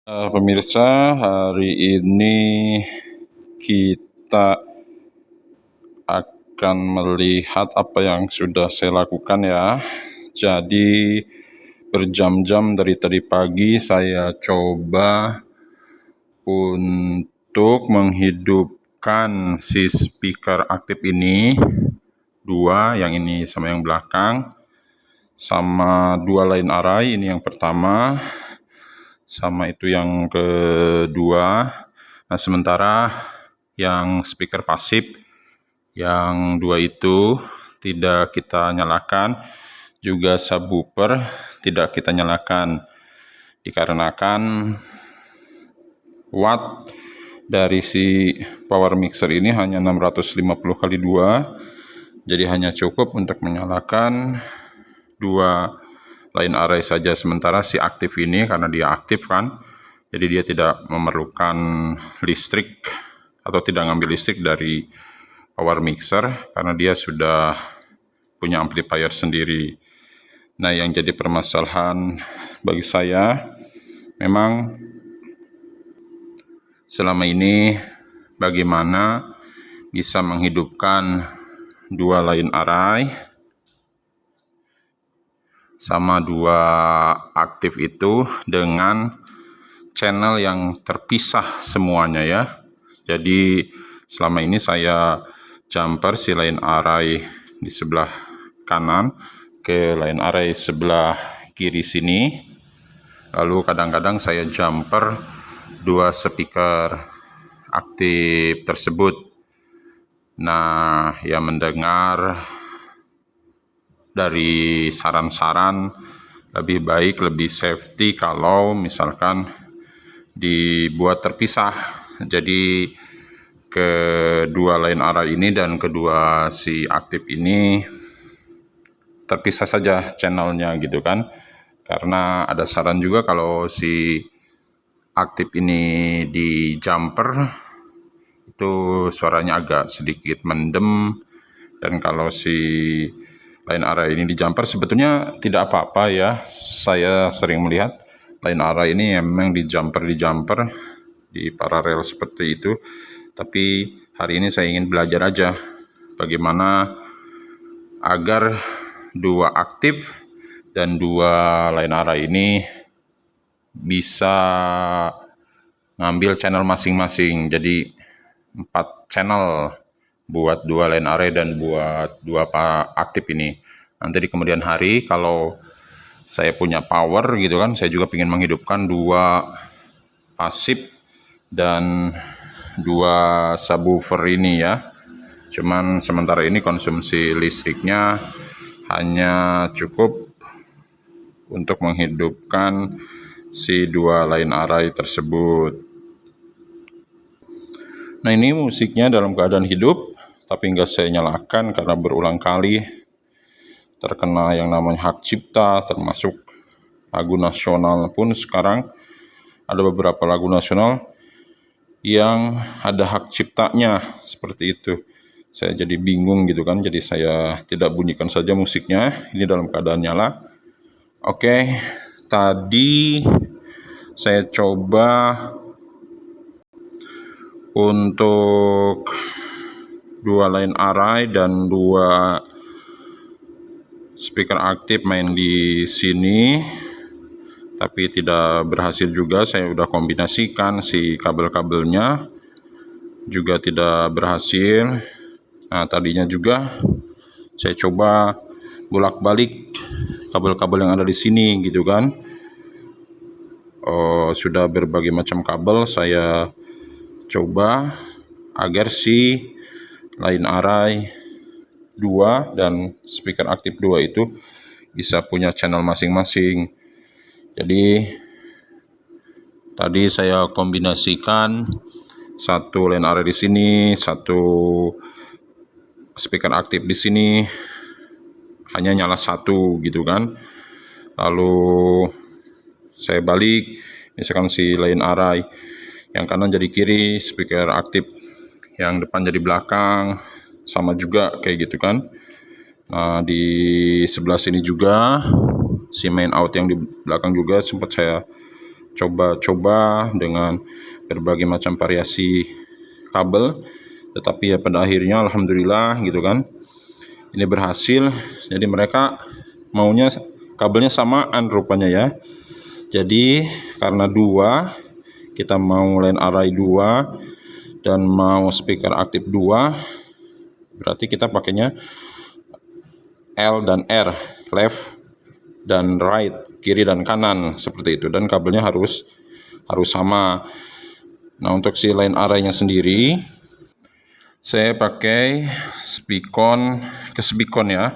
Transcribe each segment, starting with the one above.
Pemirsa, hari ini kita akan melihat apa yang sudah saya lakukan ya. Jadi berjam-jam dari tadi pagi saya coba untuk menghidupkan si speaker aktif ini, dua, yang ini sama yang belakang, sama dua line array, ini yang pertama, sama itu yang kedua. Nah, sementara yang speaker pasif yang dua itu tidak kita nyalakan, juga subwoofer tidak kita nyalakan, dikarenakan watt dari si power mixer ini hanya 650 kali 2, jadi hanya cukup untuk menyalakan dua line array saja. Sementara si aktif ini karena dia aktif kan, jadi dia tidak memerlukan listrik atau tidak ngambil listrik dari power mixer karena dia sudah punya amplifier sendiri. Nah, yang jadi permasalahan bagi saya memang selama ini bagaimana bisa menghidupkan dua line array sama dua aktif itu dengan channel yang terpisah semuanya ya. Jadi selama ini saya jumper si line array di sebelah kanan ke line array sebelah kiri sini, lalu kadang-kadang saya jumper dua speaker aktif tersebut. Nah, ya mendengar dari saran-saran lebih baik, lebih safety kalau misalkan dibuat terpisah. Jadi kedua line array ini dan kedua si aktif ini terpisah saja channelnya gitu kan. Karena ada saran juga kalau si aktif ini di jumper itu suaranya agak sedikit mendem, dan kalau si line array ini di jumper sebetulnya tidak apa-apa ya. Saya sering melihat line array ini memang di jumper di paralel seperti itu. Tapi hari ini saya ingin belajar aja bagaimana agar dua aktif dan dua line array ini bisa ngambil channel masing-masing. Jadi 4 channel buat dua line array dan buat dua aktif ini. Nanti di kemudian hari kalau saya punya power gitu kan, saya juga ingin menghidupkan dua pasif dan dua subwoofer ini ya. Cuman sementara ini konsumsi listriknya hanya cukup untuk menghidupkan si dua line array tersebut. Nah, ini musiknya dalam keadaan hidup, tapi nggak saya nyalakan karena berulang kali terkena yang namanya hak cipta, termasuk lagu nasional pun sekarang ada beberapa lagu nasional yang ada hak ciptanya seperti itu. Saya jadi bingung gitu kan, jadi saya tidak bunyikan saja musiknya, ini dalam keadaan nyala. Oke, tadi saya coba untuk dua line array dan dua speaker aktif main di sini, tapi tidak berhasil juga. Saya udah kombinasikan si kabel-kabelnya juga tidak berhasil. Nah, tadinya juga saya coba bolak-balik kabel-kabel yang ada di sini gitu kan. Sudah berbagai macam kabel saya coba agar si line array 2 dan speaker aktif 2 itu bisa punya channel masing-masing. Jadi tadi saya kombinasikan satu line array di sini, satu speaker aktif di sini, hanya nyala satu gitu kan. Lalu saya balik, misalkan si line array yang kanan jadi kiri, speaker aktif yang depan jadi belakang, sama juga kayak gitu kan. Nah, di sebelah sini juga si main out yang di belakang juga sempat saya coba-coba dengan berbagai macam variasi kabel, tetapi ya pada akhirnya alhamdulillah gitu kan, ini berhasil. Jadi mereka maunya kabelnya samaan rupanya ya. Jadi karena dua, kita mau line array 2 dan mau speaker aktif 2, berarti kita pakainya L dan R, left dan right, kiri dan kanan, seperti itu. Dan kabelnya harus sama. Nah, untuk si line array-nya sendiri, saya pakai Spicon ya.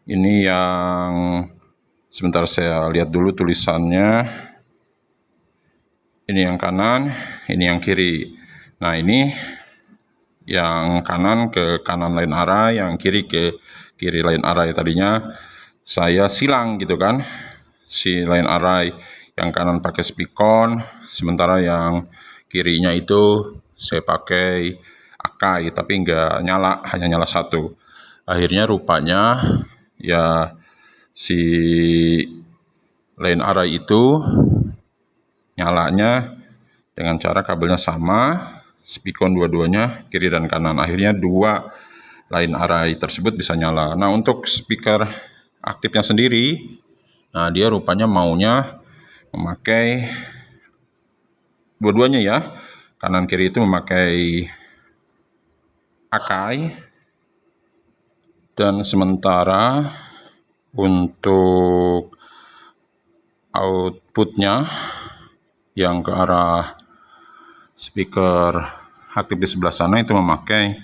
Ini yang sebentar saya lihat dulu tulisannya. Ini yang kanan, ini yang kiri. Nah, ini yang kanan ke kanan line array, yang kiri ke kiri line array. Tadinya saya silang gitu kan, si line array yang kanan pakai Spicon, sementara yang kirinya itu saya pakai Akai, tapi nggak nyala, hanya nyala satu. Akhirnya rupanya ya si line array itu nyalanya dengan cara kabelnya sama, Spicon dua-duanya kiri dan kanan. Akhirnya dua line array tersebut bisa nyala. Nah, untuk speaker aktifnya sendiri, nah dia rupanya maunya memakai dua-duanya ya, kanan kiri itu memakai Akai. Dan sementara untuk outputnya yang ke arah speaker aktif di sebelah sana itu memakai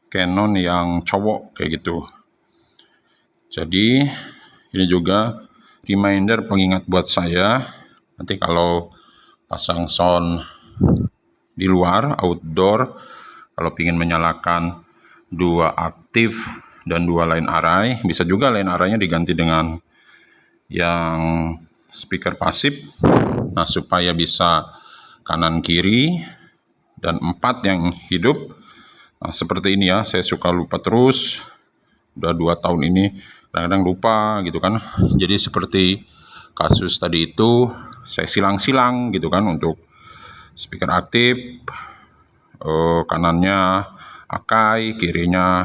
Canon yang cowok kayak gitu. Jadi ini juga reminder, pengingat buat saya, nanti kalau pasang sound di luar, outdoor, kalau ingin menyalakan dua aktif dan dua line array, bisa juga line array-nya diganti dengan yang speaker pasif. Nah, supaya bisa kanan kiri dan 4 yang hidup. Nah, seperti ini ya, saya suka lupa terus. Udah 2 tahun ini kadang-kadang lupa gitu kan. Jadi seperti kasus tadi itu, saya silang-silang gitu kan untuk speaker aktif, kanannya Akai, kirinya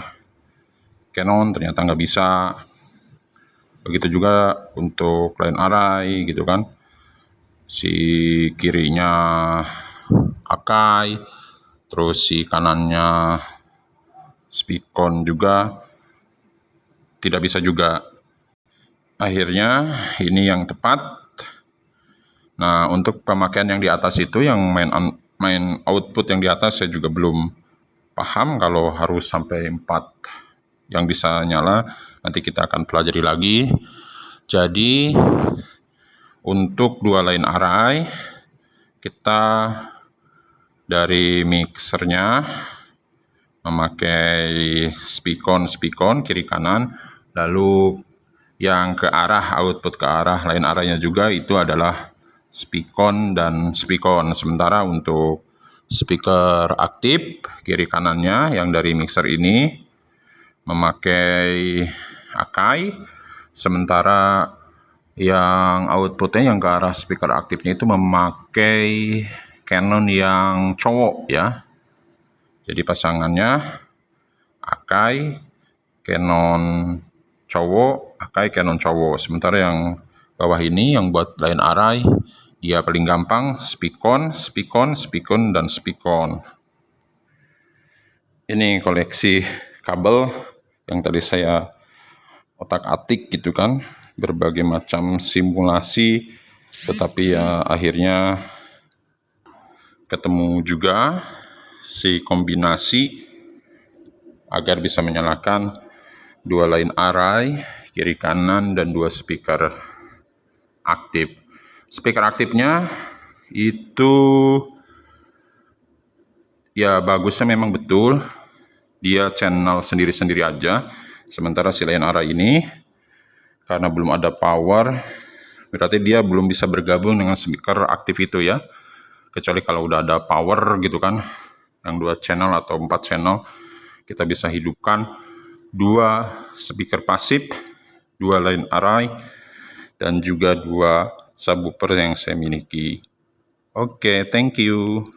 Canon, ternyata nggak bisa. Begitu juga untuk line array gitu kan, si kirinya Akai, terus si kanannya Spicon juga tidak bisa juga. Akhirnya ini yang tepat. Nah, untuk pemakaian yang di atas itu, yang main output yang di atas, saya juga belum paham kalau harus sampai 4 yang bisa nyala. Nanti kita akan pelajari lagi. Jadi untuk dua line array, kita dari mixernya memakai Spicon kiri kanan, lalu yang ke arah output ke arah line array-nya juga itu adalah Spicon dan Spicon. Sementara untuk speaker aktif kiri kanannya yang dari mixer ini memakai Akai, sementara yang outputnya yang ke arah speaker aktifnya itu memakai Canon yang cowok ya. Jadi pasangannya Akai, Canon cowok, Akai, Canon cowok. Sementara yang bawah ini yang buat line array, dia paling gampang Spicon, dan Spicon. Ini koleksi kabel yang tadi saya otak-atik gitu kan, berbagai macam simulasi, tetapi ya akhirnya ketemu juga si kombinasi agar bisa menyalakan dua line array kiri kanan dan dua speaker aktif. Speaker aktifnya itu ya bagusnya memang betul, dia channel sendiri-sendiri aja. Sementara si line array ini karena belum ada power, berarti dia belum bisa bergabung dengan speaker aktif itu ya. Kecuali kalau udah ada power gitu kan, yang 2 channel atau 4 channel, kita bisa hidupkan 2 speaker pasif, 2 line array, dan juga 2 subwoofer yang saya miliki. Oke, thank you.